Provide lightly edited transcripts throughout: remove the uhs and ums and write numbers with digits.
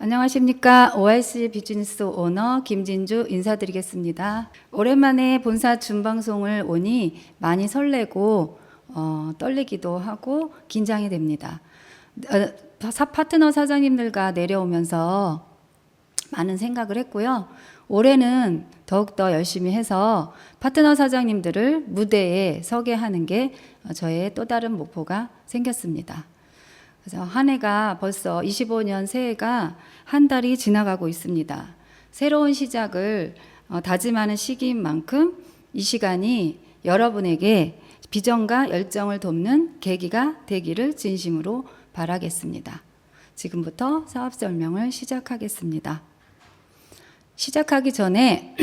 안녕하십니까. OIC 비즈니스 오너 김진주 인사드리겠습니다. 오랜만에 본사 준방송을 오니 많이 설레고 떨리기도 하고 긴장이 됩니다. 파트너 사장님들과 내려오면서 많은 생각을 했고요. 올해는 더욱더 열심히 해서 파트너 사장님들을 무대에 서게 하는 게 저의 또 다른 목표가 생겼습니다. 그래서 한 해가 벌써 25년 새해가 한 달이 지나가고 있습니다. 새로운 시작을 다짐하는 시기인 만큼 이 시간이 여러분에게 비전과 열정을 돕는 계기가 되기를 진심으로 바라겠습니다. 지금부터 사업 설명을 시작하겠습니다. 시작하기 전에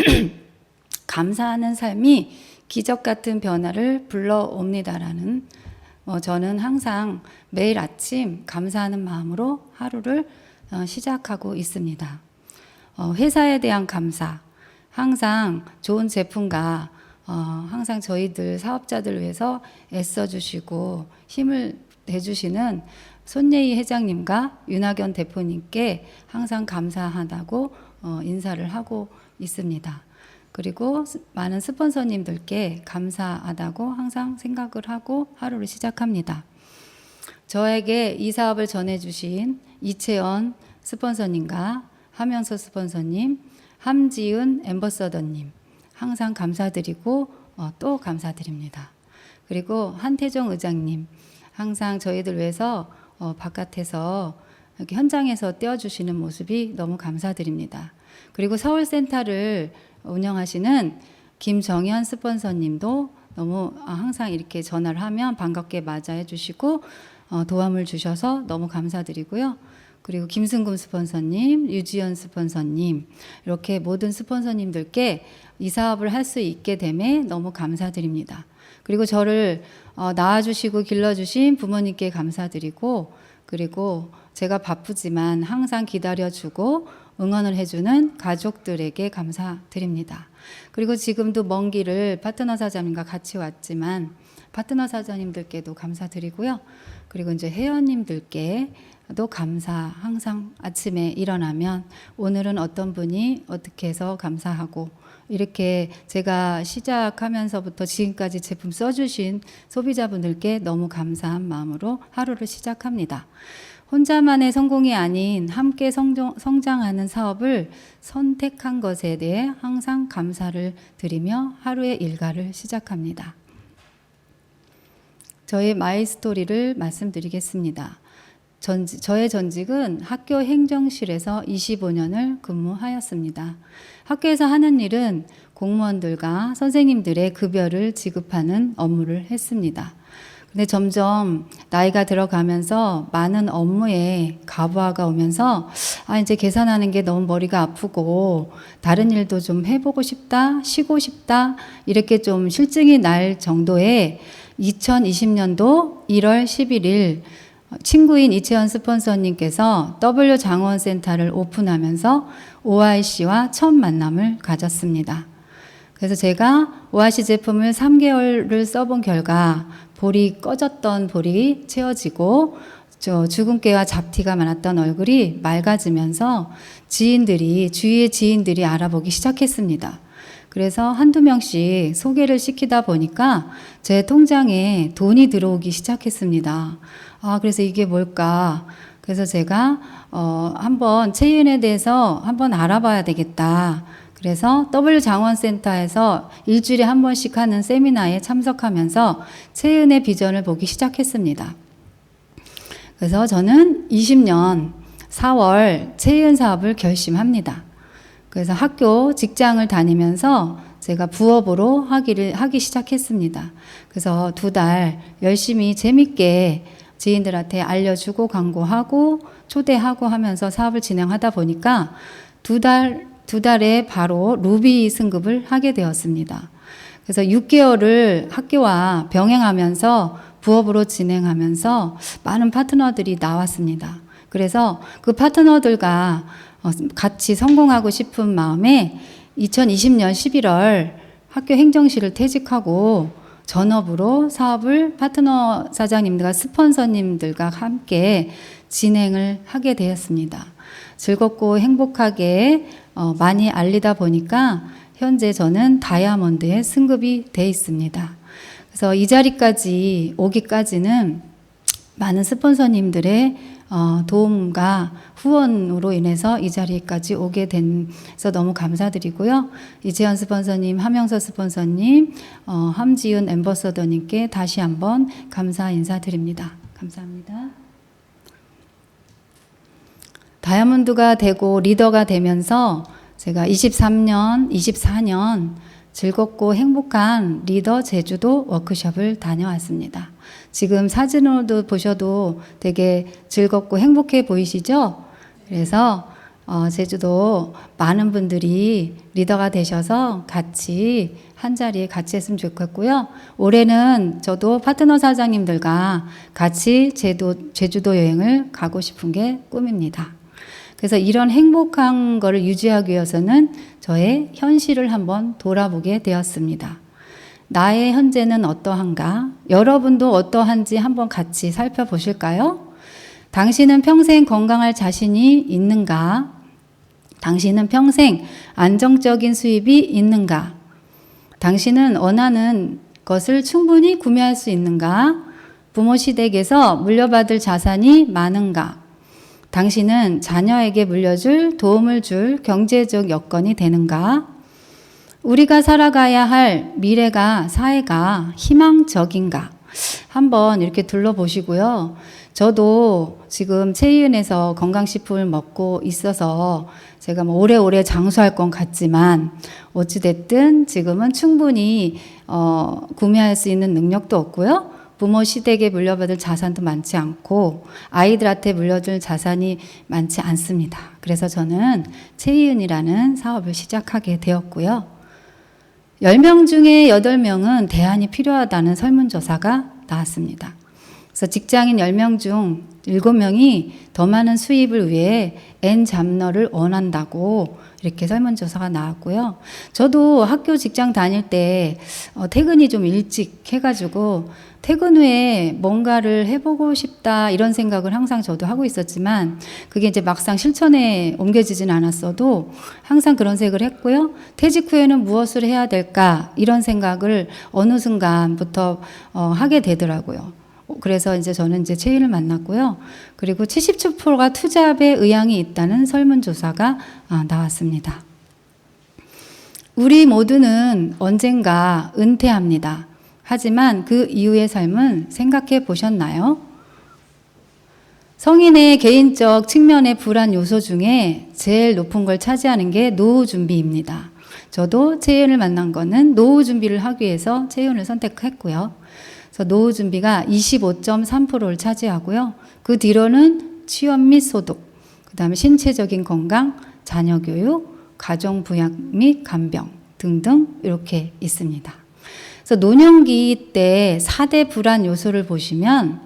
감사하는 삶이 기적 같은 변화를 불러옵니다라는 저는 항상 매일 아침 감사하는 마음으로 하루를 시작하고 있습니다. 회사에 대한 감사, 항상 좋은 제품과 항상 저희들 사업자들 위해서 애써주시고 힘을 내주시는 손예희 회장님과 윤학연 대표님께 항상 감사하다고 인사를 하고 있습니다. 그리고 많은 스폰서님들께 감사하다고 항상 생각을 하고 하루를 시작합니다. 저에게 이 사업을 전해주신 이채연 스폰서님과 하명서 스폰서님, 함지은 앰버서더님 항상 감사드리고 또 감사드립니다. 그리고 한태종 의장님 항상 저희들 위해서 바깥에서 이렇게 현장에서 떼어주시는 모습이 너무 감사드립니다. 그리고 서울센터를 운영하시는 김정현 스폰서님도 너무 항상 이렇게 전화를 하면 반갑게 맞이해 주시고 도움을 주셔서 너무 감사드리고요. 그리고 김승금 스폰서님, 유지연 스폰서님 이렇게 모든 스폰서님들께 이 사업을 할 수 있게 됨에 너무 감사드립니다. 그리고 저를 낳아주시고 길러주신 부모님께 감사드리고 그리고 제가 바쁘지만 항상 기다려주고 응원을 해주는 가족들에게 감사드립니다. 그리고 지금도 먼 길을 파트너 사장님과 같이 왔지만 파트너 사장님들께도 감사드리고요. 그리고 이제 회원님들께도 감사, 항상 아침에 일어나면 오늘은 어떤 분이 어떻게 해서 감사하고 이렇게 제가 시작하면서부터 지금까지 제품 써주신 소비자분들께 너무 감사한 마음으로 하루를 시작합니다. 혼자만의 성공이 아닌 함께 성장하는 사업을 선택한 것에 대해 항상 감사를 드리며 하루의 일과를 시작합니다. 저의 마이스토리를 말씀드리겠습니다. 저의 전직은 학교 행정실에서 25년을 근무하였습니다. 학교에서 하는 일은 공무원들과 선생님들의 급여를 지급하는 업무를 했습니다. 근데 점점 나이가 들어가면서 많은 업무에 과부하가 오면서 이제 계산하는 게 너무 머리가 아프고 다른 일도 좀 해보고 싶다, 쉬고 싶다 이렇게 좀 실증이 날 정도의 2020년도 1월 11일 친구인 이채연 스폰서님께서 W장원센터를 오픈하면서 OIC와 첫 만남을 가졌습니다. 그래서 제가 OIC 제품을 3개월을 써본 결과 볼이 꺼졌던 볼이 채워지고 주근깨와 잡티가 많았던 얼굴이 맑아지면서 주위의 지인들이 알아보기 시작했습니다. 그래서 한두 명씩 소개를 시키다 보니까 제 통장에 돈이 들어오기 시작했습니다. 그래서 이게 뭘까? 그래서 제가 한번 체윤에 대해서 한번 알아봐야 되겠다. 그래서 W장원센터에서 일주일에 한 번씩 하는 세미나에 참석하면서 체윤의 비전을 보기 시작했습니다. 그래서 저는 20년 4월 체윤 사업을 결심합니다. 그래서 학교 직장을 다니면서 제가 부업으로 하기 시작했습니다. 그래서 2달 열심히 재밌게 지인들한테 알려주고 광고하고 초대하고 하면서 사업을 진행하다 보니까 두 달에 바로 루비 승급을 하게 되었습니다. 그래서 6개월을 학교와 병행하면서 부업으로 진행하면서 많은 파트너들이 나왔습니다. 그래서 그 파트너들과 같이 성공하고 싶은 마음에 2020년 11월 학교 행정실을 퇴직하고 전업으로 사업을 파트너 사장님들과 스폰서님들과 함께 진행을 하게 되었습니다. 즐겁고 행복하게 많이 알리다 보니까 현재 저는 다이아몬드에 승급이 돼 있습니다. 그래서 이 자리까지 오기까지는 많은 스폰서님들의 도움과 후원으로 인해서 이 자리까지 오게 돼서 너무 감사드리고요. 이재현 스폰서님, 함영서 스폰서님, 함지윤 앰버서더님께 다시 한번 감사 인사드립니다. 감사합니다. 다이아몬드가 되고 리더가 되면서 제가 23년, 24년 즐겁고 행복한 리더 제주도 워크숍을 다녀왔습니다. 지금 사진으로도 보셔도 되게 즐겁고 행복해 보이시죠? 그래서 제주도 많은 분들이 리더가 되셔서 같이 한 자리에 같이 했으면 좋겠고요. 올해는 저도 파트너 사장님들과 같이 제주도 여행을 가고 싶은 게 꿈입니다. 그래서 이런 행복한 거를 유지하기 위해서는 저의 현실을 한번 돌아보게 되었습니다. 나의 현재는 어떠한가? 여러분도 어떠한지 한번 같이 살펴보실까요? 당신은 평생 건강할 자신이 있는가? 당신은 평생 안정적인 수입이 있는가? 당신은 원하는 것을 충분히 구매할 수 있는가? 부모 시댁에서 물려받을 자산이 많은가? 당신은 자녀에게 물려줄 도움을 줄 경제적 여건이 되는가? 우리가 살아가야 할 미래가 사회가 희망적인가? 한번 이렇게 둘러보시고요. 저도 지금 채이은에서 건강식품을 먹고 있어서 제가 뭐 오래오래 장수할 것 같지만 어찌됐든 지금은 충분히 구매할 수 있는 능력도 없고요. 부모 시댁에 물려받을 자산도 많지 않고 아이들한테 물려줄 자산이 많지 않습니다. 그래서 저는 채이은이라는 사업을 시작하게 되었고요. 10명 중에 8명은 대안이 필요하다는 설문조사가 나왔습니다. 그래서 직장인 10명 중 7명이 더 많은 수입을 위해 N 잡너를 원한다고 이렇게 설문조사가 나왔고요. 저도 학교 직장 다닐 때 퇴근이 좀 일찍 해가지고 퇴근 후에 뭔가를 해보고 싶다 이런 생각을 항상 저도 하고 있었지만 그게 이제 막상 실천에 옮겨지진 않았어도 항상 그런 생각을 했고요. 퇴직 후에는 무엇을 해야 될까 이런 생각을 어느 순간부터 하게 되더라고요. 그래서 이제 저는 이제 채인을 만났고요. 그리고 77%가 투잡에 의향이 있다는 설문조사가 나왔습니다. 우리 모두는 언젠가 은퇴합니다. 하지만 그 이후의 삶은 생각해 보셨나요? 성인의 개인적 측면의 불안 요소 중에 제일 높은 걸 차지하는 게 노후 준비입니다. 저도 채윤을 만난 거는 노후 준비를 하기 위해서 채윤을 선택했고요. 그래서 노후 준비가 25.3%를 차지하고요. 그 뒤로는 취업 및 소득, 그 다음에 신체적인 건강, 자녀 교육, 가정 부양 및 간병 등등 이렇게 있습니다. 그래서 노년기 때 4대 불안 요소를 보시면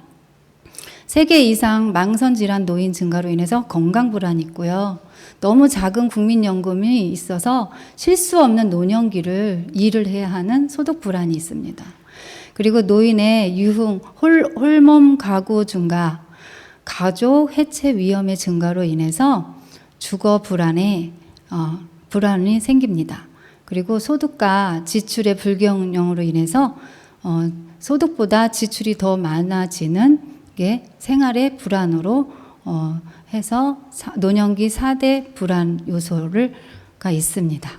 3개 이상 망선질환 노인 증가로 인해서 건강 불안이 있고요. 너무 작은 국민연금이 있어서 쉴 수 없는 노년기를 일을 해야 하는 소득 불안이 있습니다. 그리고 노인의 유흥, 홀몸 가구 증가, 가족 해체 위험의 증가로 인해서 주거 불안이 생깁니다. 그리고 소득과 지출의 불균형으로 인해서 소득보다 지출이 더 많아지는 게 생활의 불안으로 해서 노년기 4대 불안 요소가 있습니다.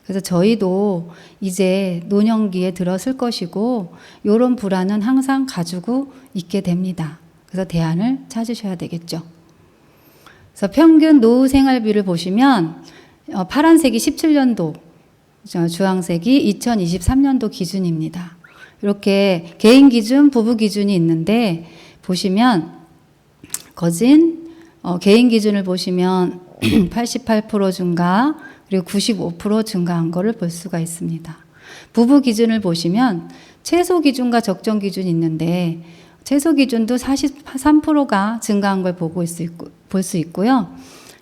그래서 저희도 이제 노년기에 들어설 것이고 이런 불안은 항상 가지고 있게 됩니다. 그래서 대안을 찾으셔야 되겠죠. 그래서 평균 노후 생활비를 보시면 파란색이 17년도, 주황색이 2023년도 기준입니다. 이렇게 개인 기준, 부부 기준이 있는데 보시면 개인 기준을 보시면 88% 증가, 그리고 95% 증가한 거를 볼 수가 있습니다. 부부 기준을 보시면 최소 기준과 적정 기준이 있는데 최소 기준도 43%가 증가한 걸 볼 수 있고요.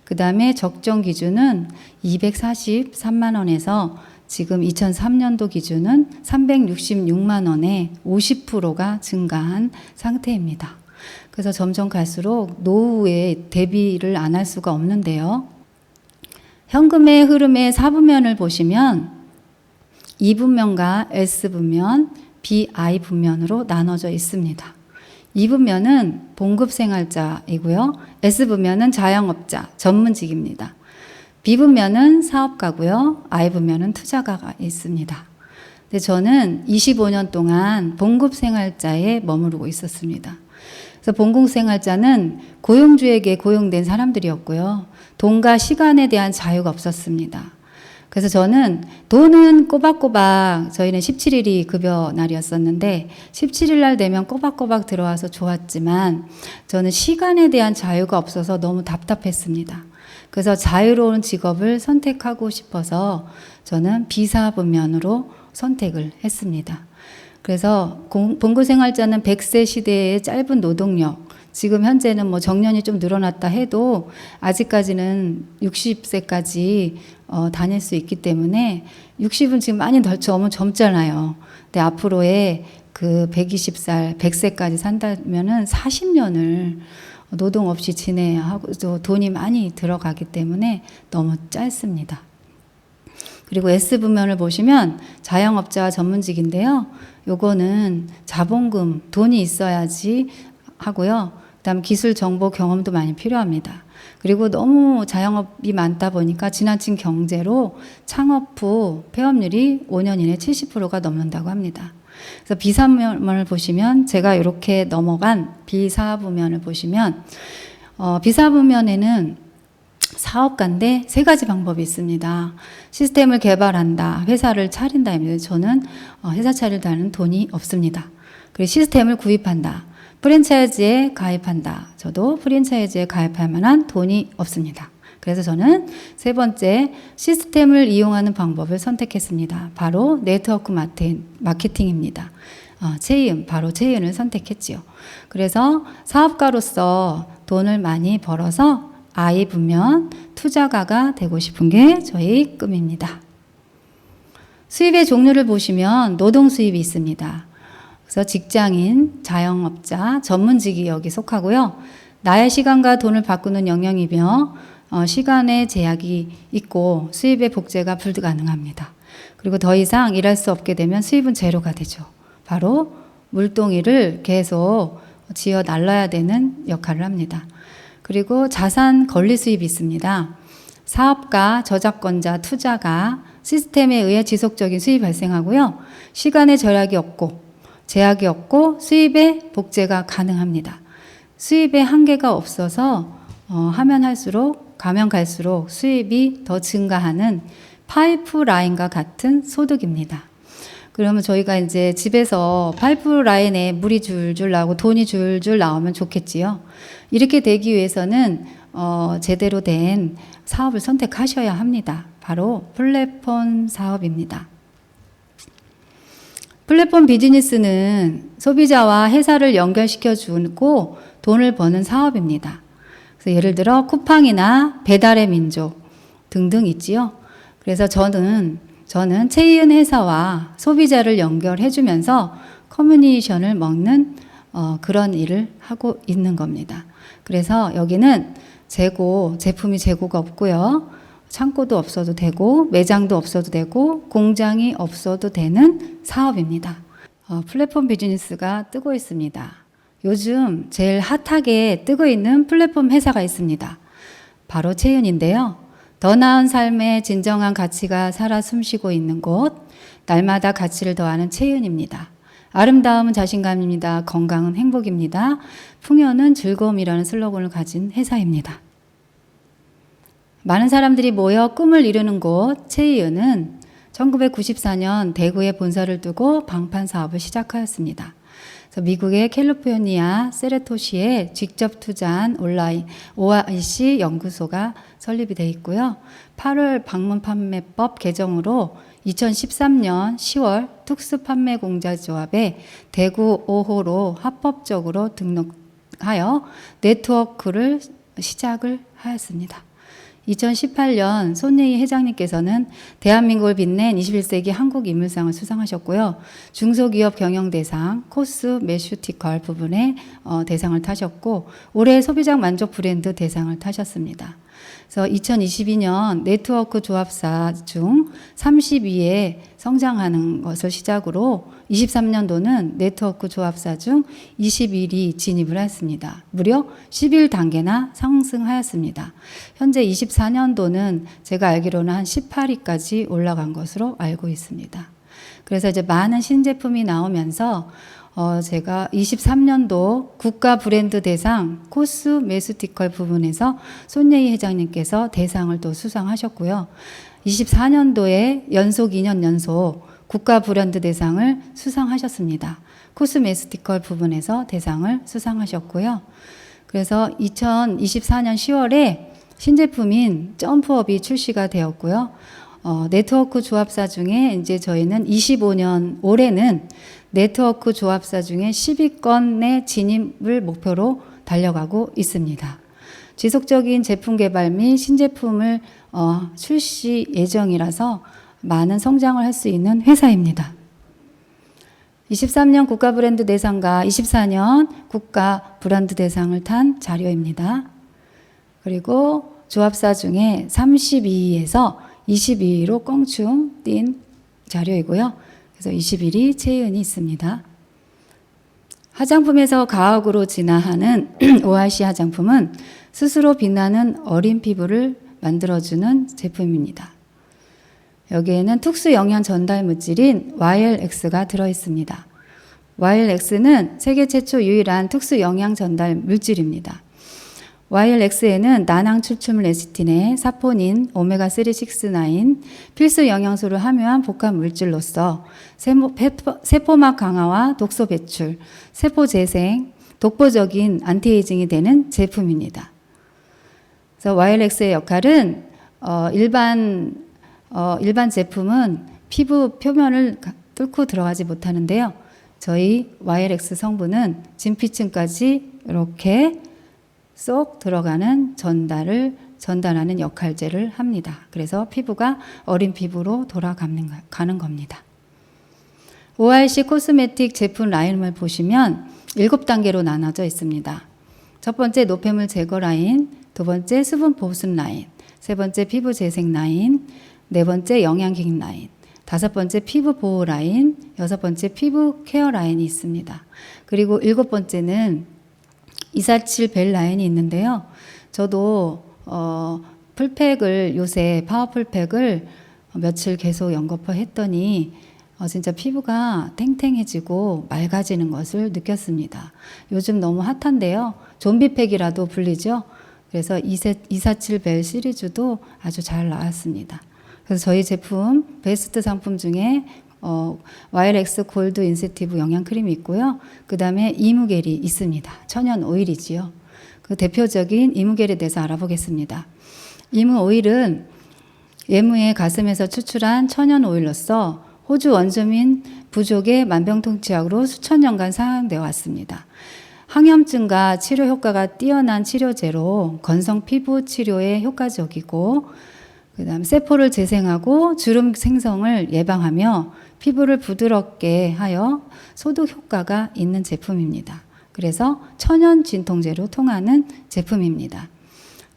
그 다음에 적정 기준은 243만 원에서 지금 2003년도 기준은 366만 원에 50%가 증가한 상태입니다. 그래서 점점 갈수록 노후에 대비를 안 할 수가 없는데요. 현금의 흐름의 4분면을 보시면 E분면과 S분면, BI분면으로 나눠져 있습니다. E분면은 봉급생활자이고요. S분면은 자영업자, 전문직입니다. B분면은 사업가고요. I분면은 투자가가 있습니다. 근데 저는 25년 동안 봉급생활자에 머무르고 있었습니다. 그래서 봉급생활자는 고용주에게 고용된 사람들이었고요. 돈과 시간에 대한 자유가 없었습니다. 그래서 저는 돈은 꼬박꼬박, 저희는 17일이 급여 날이었었는데 17일 날 되면 꼬박꼬박 들어와서 좋았지만 저는 시간에 대한 자유가 없어서 너무 답답했습니다. 그래서 자유로운 직업을 선택하고 싶어서 저는 비사분면으로 선택을 했습니다. 그래서 봉급생활자는 100세 시대의 짧은 노동력, 지금 현재는 뭐 정년이 좀 늘어났다 해도 아직까지는 60세까지 다닐 수 있기 때문에 60은 지금 많이 너무 젊잖아요. 근데 앞으로의 그 120살, 100세까지 산다면은 40년을 노동 없이 지내야 하고 또 돈이 많이 들어가기 때문에 너무 짧습니다. 그리고 S분면을 보시면 자영업자 전문직인데요. 요거는 자본금, 돈이 있어야지 하고요. 그다음 기술, 정보, 경험도 많이 필요합니다. 그리고 너무 자영업이 많다 보니까 지나친 경제로 창업 후 폐업률이 5년 이내 70%가 넘는다고 합니다. 그래서 비사분면을 보시면 제가 이렇게 넘어간 비사분면을 보시면 비사분면에는 사업가인데 세 가지 방법이 있습니다. 시스템을 개발한다, 회사를 차린다입니다. 저는 회사 차리다는 돈이 없습니다. 그리고 시스템을 구입한다, 프랜차이즈에 가입한다. 저도 프랜차이즈에 가입할 만한 돈이 없습니다. 그래서 저는 세 번째 시스템을 이용하는 방법을 선택했습니다. 바로 네트워크 마케팅입니다. 바로 체인을 선택했지요. 그래서 사업가로서 돈을 많이 벌어서 I분면 투자가가 되고 싶은 게 저희 꿈입니다. 수입의 종류를 보시면 노동 수입이 있습니다. 그래서 직장인, 자영업자, 전문직이 여기 속하고요. 나의 시간과 돈을 바꾸는 영역이며 시간의 제약이 있고 수입의 복제가 불가능합니다. 그리고 더 이상 일할 수 없게 되면 수입은 제로가 되죠. 바로 물동이를 계속 지어 날라야 되는 역할을 합니다. 그리고 자산 권리 수입이 있습니다. 사업가, 저작권자, 투자가 시스템에 의해 지속적인 수입이 발생하고요. 시간의 절약이 없고 제약이 없고 수입의 복제가 가능합니다. 수입의 한계가 없어서 가면 갈수록 수입이 더 증가하는 파이프라인과 같은 소득입니다. 그러면 저희가 이제 집에서 파이프라인에 물이 줄줄 나오고 돈이 줄줄 나오면 좋겠지요. 이렇게 되기 위해서는 제대로 된 사업을 선택하셔야 합니다. 바로 플랫폼 사업입니다. 플랫폼 비즈니스는 소비자와 회사를 연결시켜주고 돈을 버는 사업입니다. 그래서 예를 들어 쿠팡이나 배달의 민족 등등 있지요. 그래서 저는 체인 회사와 소비자를 연결해주면서 커뮤니케이션을 먹는 그런 일을 하고 있는 겁니다. 그래서 여기는 제품이 재고가 없고요. 창고도 없어도 되고 매장도 없어도 되고 공장이 없어도 되는 사업입니다. 플랫폼 비즈니스가 뜨고 있습니다. 요즘 제일 핫하게 뜨고 있는 플랫폼 회사가 있습니다. 바로 체인인데요. 더 나은 삶의 진정한 가치가 살아 숨쉬고 있는 곳, 날마다 가치를 더하는 체인입니다. 아름다움은 자신감입니다. 건강은 행복입니다. 풍요는 즐거움이라는 슬로건을 가진 회사입니다. 많은 사람들이 모여 꿈을 이루는 곳 체이은은 1994년 대구에 본사를 두고 방판 사업을 시작하였습니다. 그래서 미국의 캘리포니아 세레토시에 직접 투자한 온라인 OIC 연구소가 설립이 되어 있고요. 8월 방문 판매법 개정으로 2013년 10월 특수판매공자조합에 대구 5호로 합법적으로 등록하여 네트워크를 시작을 하였습니다. 2018년 손예희 회장님께서는 대한민국을 빛낸 21세기 한국 인물상을 수상하셨고요. 중소기업 경영대상, 코스 메슈티컬 부분에 대상을 타셨고, 올해 소비자 만족 브랜드 대상을 타셨습니다. 그래서 2022년 네트워크 조합사 중 30위에 성장하는 것을 시작으로 23년도는 네트워크 조합사 중 21위 진입을 했습니다. 무려 11단계나 상승하였습니다. 현재 24년도는 제가 알기로는 한 18위까지 올라간 것으로 알고 있습니다. 그래서 이제 많은 신제품이 나오면서 제가 23년도 국가 브랜드 대상 코스 메스티컬 부분에서 손예희 회장님께서 대상을 또 수상하셨고요. 24년도에 연속 2년 연속 국가 브랜드 대상을 수상하셨습니다. 코스 메스티컬 부분에서 대상을 수상하셨고요. 그래서 2024년 10월에 신제품인 점프업이 출시가 되었고요. 네트워크 조합사 중에 이제 저희는 25년 올해는 네트워크 조합사 중에 10위권의 진입을 목표로 달려가고 있습니다. 지속적인 제품 개발 및 신제품을 출시 예정이라서 많은 성장을 할 수 있는 회사입니다. 23년 국가 브랜드 대상과 24년 국가 브랜드 대상을 탄 자료입니다. 그리고 조합사 중에 32위에서 22위로 껑충 뛴 자료이고요. 그래서 21위 채은이 있습니다. 화장품에서 과학으로 진화하는 ORC 화장품은 스스로 빛나는 어린 피부를 만들어주는 제품입니다. 여기에는 특수 영양 전달 물질인 YLX가 들어있습니다. YLX는 세계 최초 유일한 특수 영양 전달 물질입니다. YLX에는 나낭 출출 레시틴에 사포닌, 오메가3, 6, 9 필수 영양소를 함유한 복합 물질로서 세포막 강화와 독소 배출, 세포 재생, 독보적인 안티에이징이 되는 제품입니다. 그래서 YLX의 역할은 일반 제품은 피부 표면을 뚫고 들어가지 못하는데요. 저희 YLX 성분은 진피층까지 이렇게 쏙 들어가는 전달하는 역할제를 합니다. 그래서 피부가 어린 피부로 돌아가는 겁니다. ORC 코스메틱 제품 라인을 보시면 7단계로 나눠져 있습니다. 첫 번째 노폐물 제거 라인, 두 번째 수분 보습 라인, 세 번째 피부 재생 라인, 네 번째 영양갱 라인, 다섯 번째 피부 보호 라인, 여섯 번째 피부 케어 라인이 있습니다. 그리고 일곱 번째는 247 벨 라인이 있는데요. 저도 풀팩을 요새 파워풀팩을 며칠 계속 연거푸 했더니 진짜 피부가 탱탱해지고 맑아지는 것을 느꼈습니다. 요즘 너무 핫한데요. 좀비팩이라도 불리죠. 그래서 247 벨 시리즈도 아주 잘 나왔습니다. 그래서 저희 제품 베스트 상품 중에 YLX 골드 인센티브 영양크림이 있고요. 그 다음에 이무겔이 있습니다. 천연 오일이지요. 그 대표적인 이무겔에 대해서 알아보겠습니다. 이무 오일은 예무의 가슴에서 추출한 천연 오일로서 호주 원주민 부족의 만병통치약으로 수천 년간 사용되어 왔습니다. 항염증과 치료 효과가 뛰어난 치료제로 건성 피부 치료에 효과적이고 그 다음 세포를 재생하고 주름 생성을 예방하며 피부를 부드럽게 하여 소독 효과가 있는 제품입니다. 그래서 천연 진통제로 통하는 제품입니다.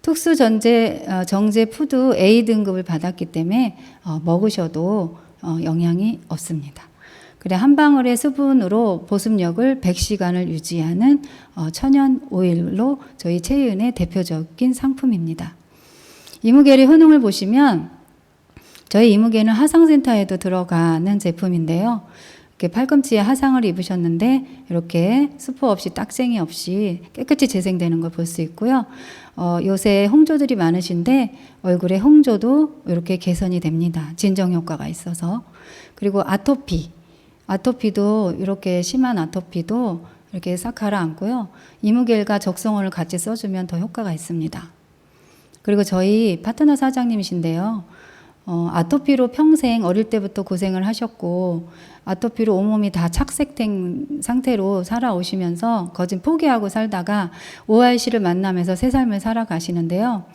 특수 정제 푸드 A 등급을 받았기 때문에 먹으셔도 영향이 없습니다. 그래 한 방울의 수분으로 보습력을 100시간을 유지하는 천연 오일로 저희 채윤의 대표적인 상품입니다. 이무겔의 효능을 보시면 저희 이무겔은 하상센터에도 들어가는 제품인데요. 이렇게 팔꿈치에 하상을 입으셨는데 이렇게 수포 없이 딱쟁이 없이 깨끗이 재생되는 걸 볼 수 있고요. 요새 홍조들이 많으신데 얼굴에 홍조도 이렇게 개선이 됩니다. 진정 효과가 있어서. 그리고 아토피도 이렇게 심한 아토피도 이렇게 싹 가라앉고요. 이무겔과 적성원을 같이 써주면 더 효과가 있습니다. 그리고 저희 파트너 사장님이신데요. 아토피로 평생 어릴 때부터 고생을 하셨고 아토피로 온몸이 다 착색된 상태로 살아오시면서 거진 포기하고 살다가 ORC를 만나면서 새 삶을 살아가시는데요.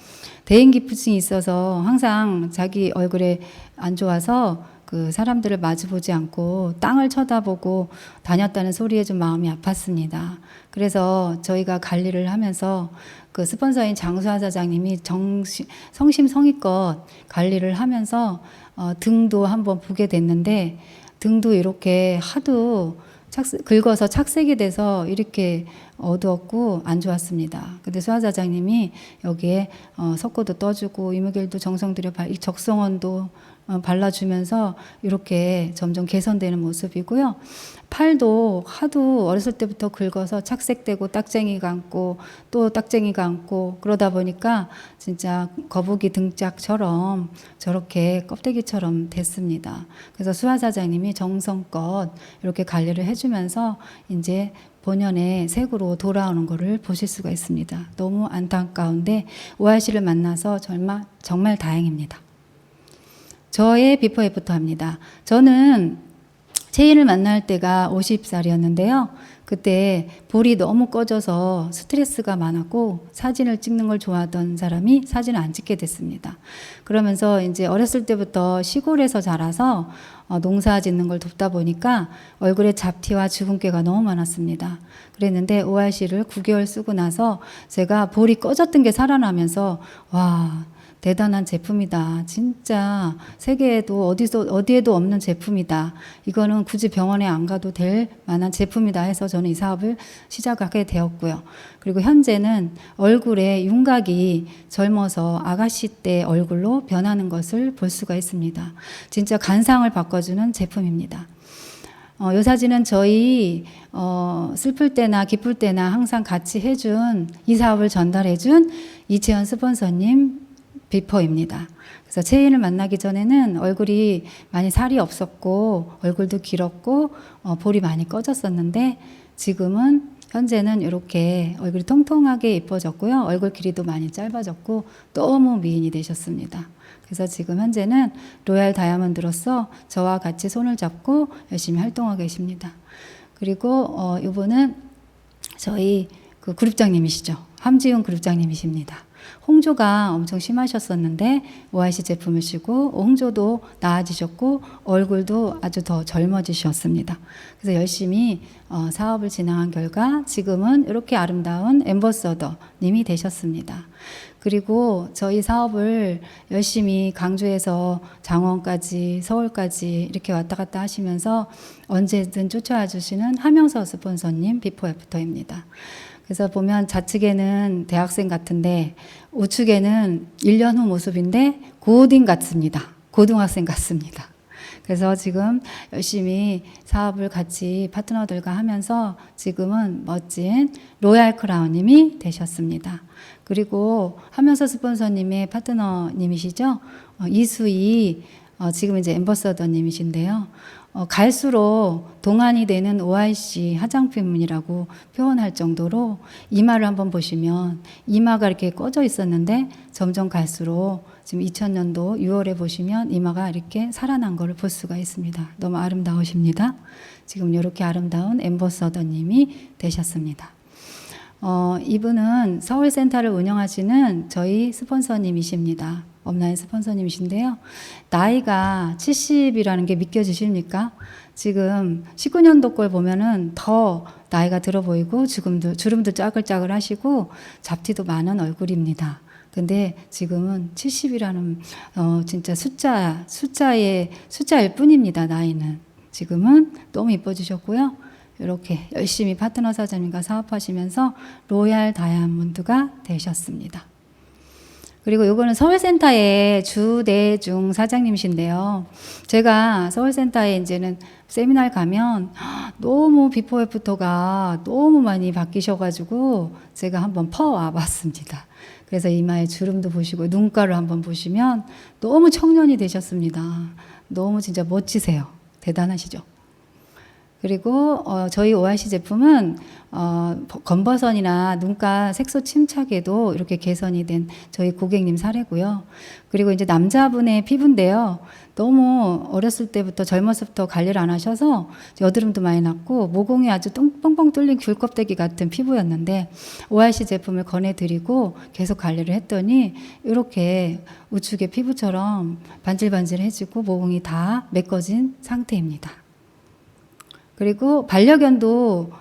대인기피증이 있어서 항상 자기 얼굴에 안 좋아서 그 사람들을 마주보지 않고 땅을 쳐다보고 다녔다는 소리에 좀 마음이 아팠습니다. 그래서 저희가 관리를 하면서 그 스폰서인 장수아 사장님이 성심성의껏 관리를 하면서 등도 한번 보게 됐는데 등도 이렇게 하도 긁어서 착색이 돼서 이렇게 어두웠고 안 좋았습니다. 근데 수아 사장님이 여기에 석고도 떠주고 이무길도 정성 들여 적성원도 발라주면서 이렇게 점점 개선되는 모습이고요. 팔도 하도 어렸을 때부터 긁어서 착색되고 딱쟁이 감고 또 딱쟁이 감고 그러다 보니까 진짜 거북이 등짝처럼 저렇게 껍데기처럼 됐습니다. 그래서 수아 사장님이 정성껏 이렇게 관리를 해주면서 이제 본연의 색으로 돌아오는 것을 보실 수가 있습니다. 너무 안타까운데 ORC를 만나서 정말 다행입니다. 저의 비포 애프터입니다. 저는 채인을 만날 때가 50살이었는데요. 그때 볼이 너무 꺼져서 스트레스가 많았고 사진을 찍는 걸 좋아하던 사람이 사진을 안 찍게 됐습니다. 그러면서 이제 어렸을 때부터 시골에서 자라서 농사 짓는 걸 돕다 보니까 얼굴에 잡티와 주근깨가 너무 많았습니다. 그랬는데 ORC를 9개월 쓰고 나서 제가 볼이 꺼졌던 게 살아나면서 와, 대단한 제품이다. 진짜 세계에도 어디에도 없는 제품이다. 이거는 굳이 병원에 안 가도 될 만한 제품이다 해서 저는 이 사업을 시작하게 되었고요. 그리고 현재는 얼굴에 윤곽이 젊어서 아가씨 때 얼굴로 변하는 것을 볼 수가 있습니다. 진짜 간상을 바꿔주는 제품입니다. 이 사진은 저희 슬플 때나 기쁠 때나 항상 같이 해준 이 사업을 전달해준 이채연 스폰서님 비포입니다. 그래서 채인을 만나기 전에는 얼굴이 많이 살이 없었고 얼굴도 길었고 볼이 많이 꺼졌었는데 지금은 현재는 이렇게 얼굴이 통통하게 예뻐졌고요. 얼굴 길이도 많이 짧아졌고 너무 미인이 되셨습니다. 그래서 지금 현재는 로얄 다이아몬드로서 저와 같이 손을 잡고 열심히 활동하고 계십니다. 그리고 이분은 저희 그 그룹장님이시죠. 함지훈 그룹장님이십니다. 홍조가 엄청 심하셨었는데 ORC 제품을 쓰고 홍조도 나아지셨고 얼굴도 아주 더 젊어지셨습니다. 그래서 열심히 사업을 진행한 결과 지금은 이렇게 아름다운 앰버서더님이 되셨습니다. 그리고 저희 사업을 열심히 강주에서 장원까지 서울까지 이렇게 왔다 갔다 하시면서 언제든 쫓아와 주시는 하명서 스폰서님 비포 애프터입니다. 그래서 보면 좌측에는 대학생 같은데 우측에는 1년 후 모습인데 고딩 같습니다. 고등학생 같습니다. 그래서 지금 열심히 사업을 같이 파트너들과 하면서 지금은 멋진 로얄 크라운님이 되셨습니다. 그리고 하면서 스폰서님의 파트너님이시죠. 이수희 지금 이제 앰버서더님이신데요. 갈수록 동안이 되는 ORC 화장품이라고 표현할 정도로 이마를 한번 보시면 이마가 이렇게 꺼져 있었는데 점점 갈수록 지금 2000년도 6월에 보시면 이마가 이렇게 살아난 것을 볼 수가 있습니다. 너무 아름다우십니다. 지금 이렇게 아름다운 앰버서더님이 되셨습니다. 이분은 서울센터를 운영하시는 저희 스폰서님이십니다. 업라인 스폰서님이신데요. 나이가 70이라는 게 믿겨지십니까? 지금 19년도 걸 보면은 더 나이가 들어 보이고 주름도 짜글짜글 하시고 잡티도 많은 얼굴입니다. 근데 지금은 70이라는 진짜 숫자일 뿐입니다. 나이는. 지금은 너무 이뻐지셨고요. 이렇게 열심히 파트너 사장님과 사업하시면서 로얄 다이아몬드가 되셨습니다. 그리고 이거는 서울센터의 주대중 사장님이신데요. 제가 서울센터에 이제는 세미나를 가면 너무 비포 애프터가 너무 많이 바뀌셔가지고 제가 한번 퍼와 봤습니다. 그래서 이마에 주름도 보시고 눈가를 한번 보시면 너무 청년이 되셨습니다. 너무 진짜 멋지세요. 대단하시죠? 그리고 저희 ORC 제품은 검버선이나 눈가 색소 침착에도 이렇게 개선이 된 저희 고객님 사례고요. 그리고 이제 남자분의 피부인데요. 너무 어렸을 때부터 젊었을 때부터 관리를 안 하셔서 여드름도 많이 났고 모공이 아주 뻥뻥 뚫린 귤 껍데기 같은 피부였는데 ORC 제품을 권해드리고 계속 관리를 했더니 이렇게 우측의 피부처럼 반질반질해지고 모공이 다 메꿔진 상태입니다. 그리고 반려견도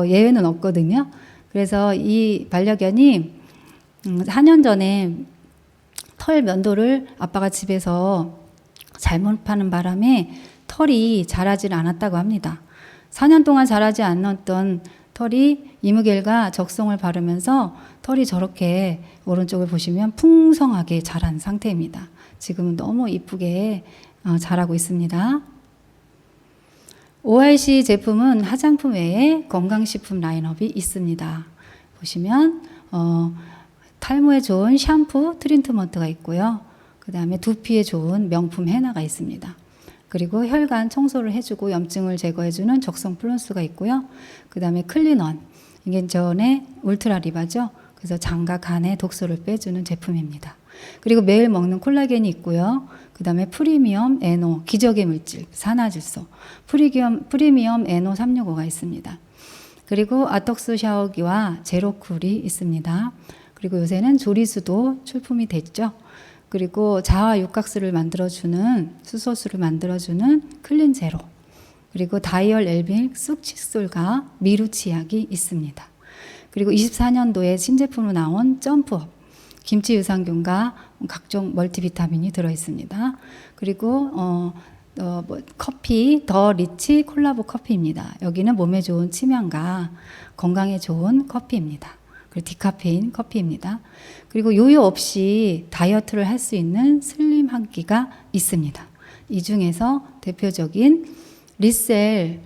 예외는 없거든요. 그래서 이 반려견이 4년 전에 털 면도를 아빠가 집에서 잘못 하는 바람에 털이 자라질 않았다고 합니다. 4년 동안 자라지 않았던 털이 이무겔과 적송을 바르면서 털이 저렇게 오른쪽을 보시면 풍성하게 자란 상태입니다. 지금은 너무 이쁘게 자라고 있습니다. ORC 제품은 화장품 외에 건강식품 라인업이 있습니다. 보시면 탈모에 좋은 샴푸, 트리트먼트가 있고요. 그 다음에 두피에 좋은 명품 헤나가 있습니다. 그리고 혈관 청소를 해주고 염증을 제거해주는 적성 플러스가 있고요. 그 다음에 클린원, 이게 전에 울트라 리바죠. 그래서 장과 간의 독소를 빼주는 제품입니다. 그리고 매일 먹는 콜라겐이 있고요. 그 다음에 프리미엄 에노, 기적의 물질, 산화질소, 프리미엄 에노 365가 있습니다. 그리고 아톡스 샤워기와 제로쿨이 있습니다. 그리고 요새는 조리수도 출품이 됐죠. 그리고 자아 육각수를 만들어주는, 수소수를 만들어주는 클린 제로, 그리고 다이얼 엘빅 쑥 칫솔과 미루 치약이 있습니다. 그리고 24년도에 신제품으로 나온 점프업, 김치 유산균과 각종 멀티비타민이 들어있습니다. 그리고 커피, 더 리치 콜라보 커피입니다. 여기는 몸에 좋은 침향과 건강에 좋은 커피입니다. 그리고 디카페인 커피입니다. 그리고 요요 없이 다이어트를 할 수 있는 슬림 한 끼가 있습니다. 이 중에서 대표적인 리셀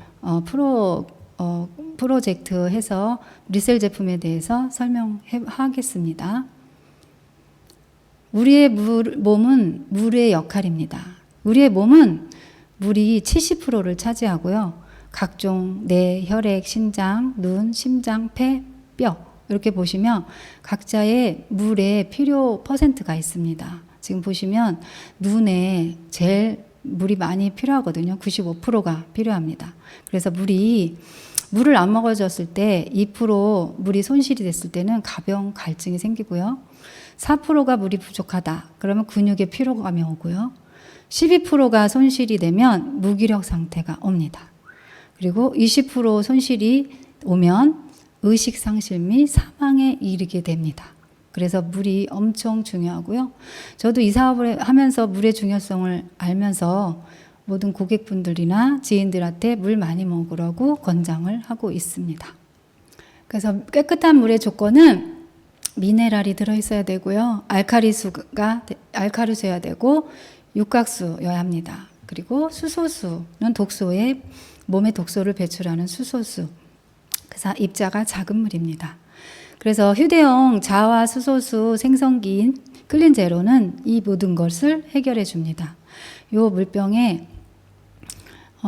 프로젝트 해서 리셀 제품에 대해서 설명하겠습니다. 우리의 몸은 물의 역할입니다. 우리의 몸은 물이 70%를 차지하고요. 각종 뇌, 혈액, 신장, 눈, 심장, 폐, 뼈 이렇게 보시면 각자의 물의 필요 퍼센트가 있습니다. 지금 보시면 눈에 제일 물이 많이 필요하거든요. 95%가 필요합니다. 그래서 물을 안 먹어줬을 때 2% 물이 손실이 됐을 때는 가벼운 갈증이 생기고요. 4%가 물이 부족하다. 그러면 근육에 피로감이 오고요. 12%가 손실이 되면 무기력 상태가 옵니다. 그리고 20% 손실이 오면 의식 상실 및 사망에 이르게 됩니다. 그래서 물이 엄청 중요하고요. 저도 이 사업을 하면서 물의 중요성을 알면서 모든 고객분들이나 지인들한테 물 많이 먹으라고 권장을 하고 있습니다. 그래서 깨끗한 물의 조건은 미네랄이 들어있어야 되고요. 알카리수여야 되고 육각수여야 합니다. 그리고 수소수는 몸의 독소를 배출하는 수소수. 그래서 입자가 작은 물입니다. 그래서 휴대용 자와 수소수 생성기인 클린 제로는 이 모든 것을 해결해 줍니다. 이 물병에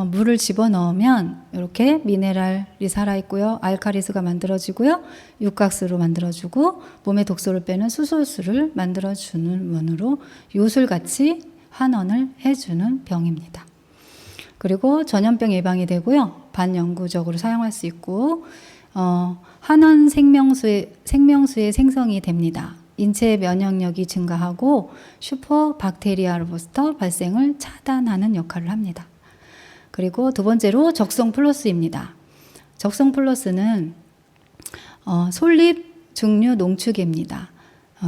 물을 집어넣으면 이렇게 미네랄이 살아있고요. 알카리수가 만들어지고요. 육각수로 만들어주고 몸의 독소를 빼는 수소수를 만들어주는 문으로 요술같이 환원을 해주는 병입니다. 그리고 전염병 예방이 되고요. 반영구적으로 사용할 수 있고 환원 생명수의 생성이 됩니다. 인체 면역력이 증가하고 슈퍼박테리아로부터 발생을 차단하는 역할을 합니다. 그리고 두 번째로 적성 플러스입니다. 적성 플러스는 솔잎 중류 농축액입니다.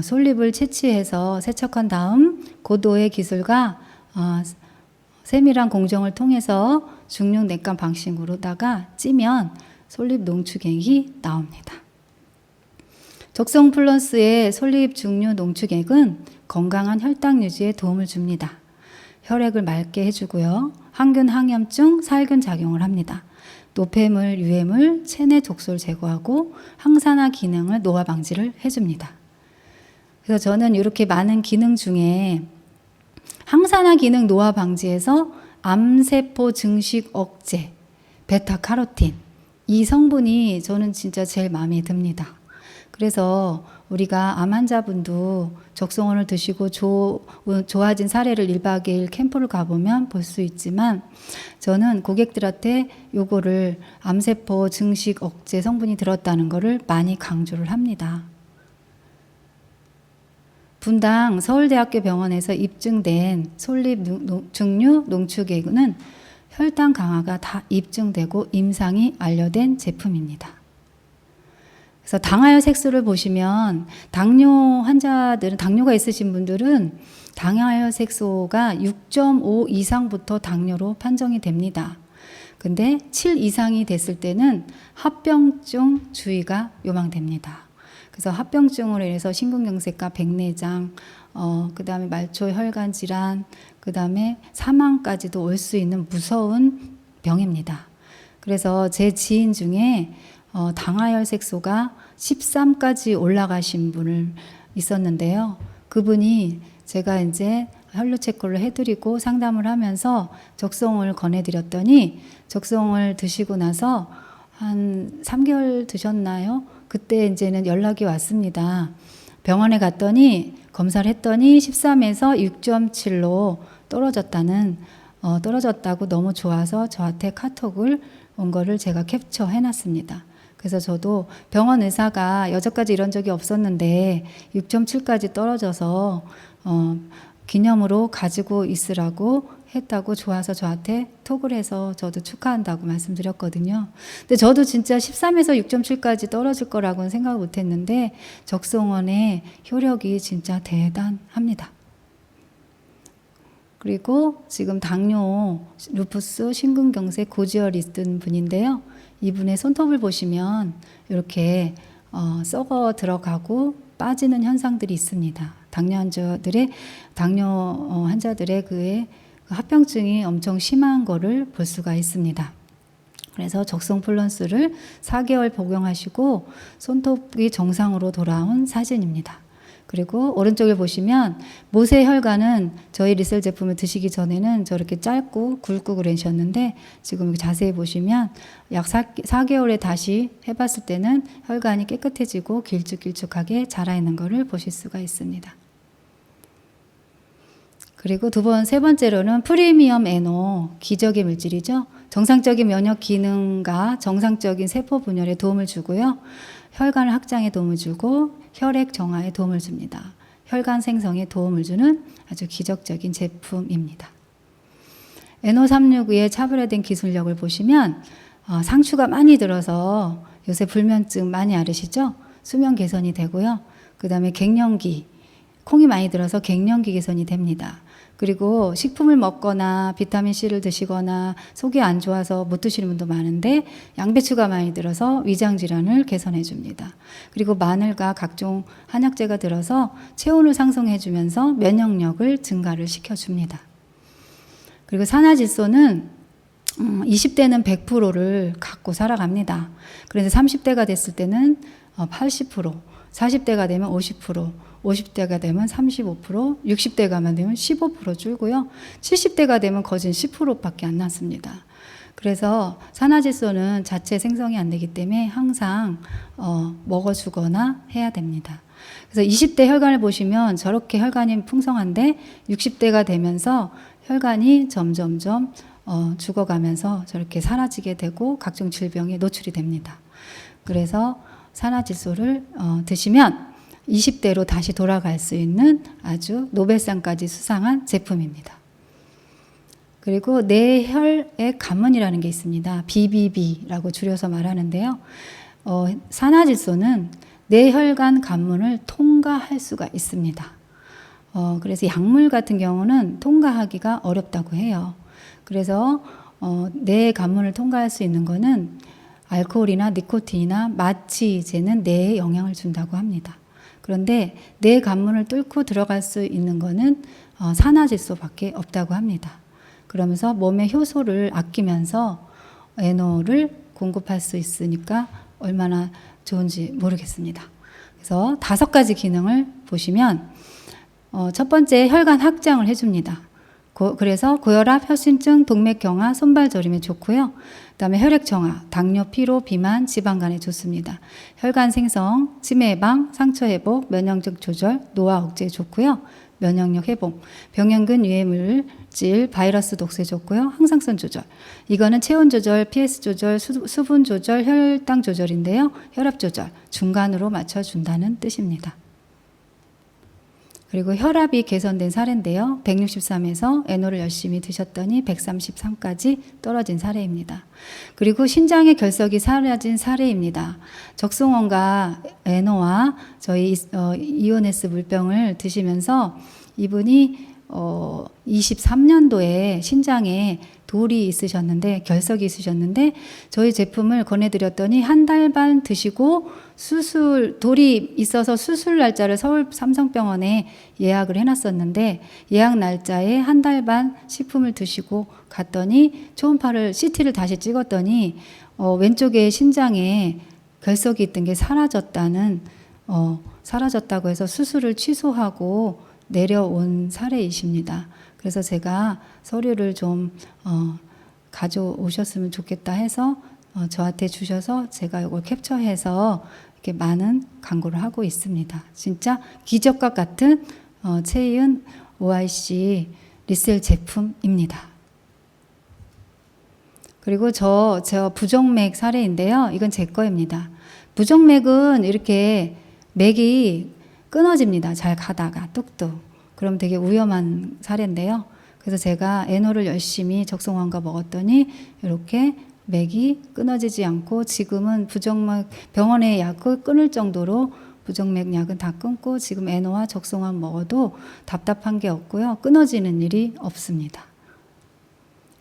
솔잎을 채취해서 세척한 다음 고도의 기술과 세밀한 공정을 통해서 중류 내감 방식으로다가 찌면 솔잎 농축액이 나옵니다. 적성 플러스의 솔잎 중류 농축액은 건강한 혈당 유지에 도움을 줍니다. 혈액을 맑게 해주고요. 항균, 항염증, 살균 작용을 합니다. 노폐물, 유해물, 체내 독소를 제거하고 항산화 기능을 노화 방지를 해줍니다. 그래서 저는 이렇게 많은 기능 중에 항산화 기능 노화 방지에서 암세포 증식 억제, 베타카로틴. 이 성분이 저는 진짜 제일 마음에 듭니다. 그래서 우리가 암 환자분도 적송원을 드시고 좋아진 사례를 1박 2일 캠프를 가보면 볼 수 있지만, 저는 고객들한테 요거를 암세포 증식 억제 성분이 들었다는 거를 많이 강조를 합니다. 분당 서울대학교 병원에서 입증된 솔잎 증류 농축액은 혈당 강화가 다 입증되고 임상이 완료된 제품입니다. 그래서 당하혈 색소를 보시면 당뇨 환자들은, 당뇨가 있으신 분들은 당하혈 색소가 6.5 이상부터 당뇨로 판정이 됩니다. 근데 7 이상이 됐을 때는 합병증 주의가 요망됩니다. 그래서 합병증으로 인해서 심근경색과 백내장, 그 다음에 말초 혈관 질환, 그 다음에 사망까지도 올 수 있는 무서운 병입니다. 그래서 제 지인 중에 당하혈 색소가 13까지 올라가신 분을 있었는데요. 그분이 제가 이제 혈류 체크를 해드리고 상담을 하면서 적송을 권해드렸더니, 적송을 드시고 나서 한 3개월 드셨나요? 그때 이제는 연락이 왔습니다. 병원에 갔더니 검사를 했더니 13에서 6.7로 떨어졌다고 너무 좋아서 저한테 카톡을 온 거를 제가 캡처해 놨습니다. 그래서 저도 병원 의사가 여태까지 이런 적이 없었는데 6.7까지 떨어져서 기념으로 가지고 있으라고 했다고 좋아서 저한테 톡을 해서 저도 축하한다고 말씀드렸거든요. 근데 저도 진짜 13에서 6.7까지 떨어질 거라고는 생각을 못 했는데 적송원의 효력이 진짜 대단합니다. 그리고 지금 당뇨, 루푸스, 심근경색, 고지혈이 있던 분인데요. 이분의 손톱을 보시면 이렇게 썩어 들어가고 빠지는 현상들이 있습니다. 당뇨 환자들의 그 합병증이 엄청 심한 거를 볼 수가 있습니다. 그래서 적송 플러스를 4개월 복용하시고 손톱이 정상으로 돌아온 사진입니다. 그리고 오른쪽을 보시면 모세혈관은 저희 리셀 제품을 드시기 전에는 저렇게 짧고 굵고 그러셨는데, 지금 자세히 보시면 약 4개월에 다시 해봤을 때는 혈관이 깨끗해지고 길쭉길쭉하게 자라있는 것을 보실 수가 있습니다. 그리고 세 번째로는 프리미엄 에노, 기적의 물질이죠. 정상적인 면역 기능과 정상적인 세포 분열에 도움을 주고요. 혈관 확장에 도움을 주고 혈액 정화에 도움을 줍니다. 혈관 생성에 도움을 주는 아주 기적적인 제품입니다. NO369의 차별화된 기술력을 보시면 상추가 많이 들어서 요새 불면증 많이 앓으시죠? 수면 개선이 되고요. 그 다음에 갱년기, 콩이 많이 들어서 갱년기 개선이 됩니다. 그리고 식품을 먹거나 비타민C를 드시거나 속이 안 좋아서 못 드시는 분도 많은데 양배추가 많이 들어서 위장질환을 개선해 줍니다. 그리고 마늘과 각종 한약재가 들어서 체온을 상승해 주면서 면역력을 증가를 시켜줍니다. 그리고 산화질소는 20대는 100%를 갖고 살아갑니다. 그런데 30대가 됐을 때는 80%, 40대가 되면 50%, 50대가 되면 35%, 60대가 되면 15% 줄고요. 70대가 되면 거진 10%밖에 안 남습니다. 그래서 산화질소는 자체 생성이 안 되기 때문에 항상 먹어주거나 해야 됩니다. 그래서 20대 혈관을 보시면 저렇게 혈관이 풍성한데 60대가 되면서 혈관이 점점점 죽어가면서 저렇게 사라지게 되고 각종 질병에 노출이 됩니다. 그래서 산화질소를 드시면 20대로 다시 돌아갈 수 있는 아주 노벨상까지 수상한 제품입니다. 그리고 뇌혈액 관문이라는 게 있습니다. BBB라고 줄여서 말하는데요. 산화질소는 뇌혈관 관문을 통과할 수가 있습니다. 그래서 약물 같은 경우는 통과하기가 어렵다고 해요. 그래서 뇌 관문을 통과할 수 있는 거는 알코올이나 니코틴이나 마취제는 뇌에 영향을 준다고 합니다. 그런데 뇌 관문을 뚫고 들어갈 수 있는 거는 산화질소밖에 없다고 합니다. 그러면서 몸의 효소를 아끼면서 에너를 공급할 수 있으니까 얼마나 좋은지 모르겠습니다. 그래서 5가지 기능을 보시면 첫 번째 혈관 확장을 해줍니다. 그래서 고혈압, 협심증, 동맥경화, 손발 저림에 좋고요. 그다음에 혈액 정화, 당뇨, 피로, 비만, 지방간에 좋습니다. 혈관 생성, 치매 예방, 상처 회복, 면역력 조절, 노화 억제에 좋고요. 면역력 회복, 병원균 유해 물질, 바이러스 독소에 좋고요. 항상성 조절. 이거는 체온 조절, PS 조절, 수분 조절, 혈당 조절인데요. 혈압 조절, 중간으로 맞춰준다는 뜻입니다. 그리고 혈압이 개선된 사례인데요. 163에서 에노를 열심히 드셨더니 133까지 떨어진 사례입니다. 그리고 신장의 결석이 사라진 사례입니다. 적송원과 에노와 저희 이오네스 물병을 드시면서 이분이 23년도에 신장에 돌이 있으셨는데, 결석이 있으셨는데 저희 제품을 권해드렸더니 한 달 반 드시고 돌이 있어서 수술 날짜를 서울 삼성병원에 예약을 해놨었는데, 예약 날짜에 한 달 반 식품을 드시고 갔더니 초음파를 CT를 다시 찍었더니 왼쪽에 신장에 결석이 있던 게 사라졌다고 해서 수술을 취소하고 내려온 사례이십니다. 그래서 제가 서류를 좀 가져오셨으면 좋겠다 해서 저한테 주셔서 제가 이걸 캡처해서 이렇게 많은 광고를 하고 있습니다. 진짜 기적과 같은 체이은 OIC 리셀 제품입니다. 그리고 저 부정맥 사례인데요. 이건 제 거입니다. 부정맥은 이렇게 맥이 끊어집니다. 잘 가다가 뚝뚝. 그럼 되게 위험한 사례인데요. 그래서 제가 에노를 열심히 적송환과 먹었더니 이렇게 맥이 끊어지지 않고 지금은 부정맥 병원의 약을 끊을 정도로 부정맥 약은 다 끊고 지금 에노와 적송환 먹어도 답답한 게 없고요. 끊어지는 일이 없습니다.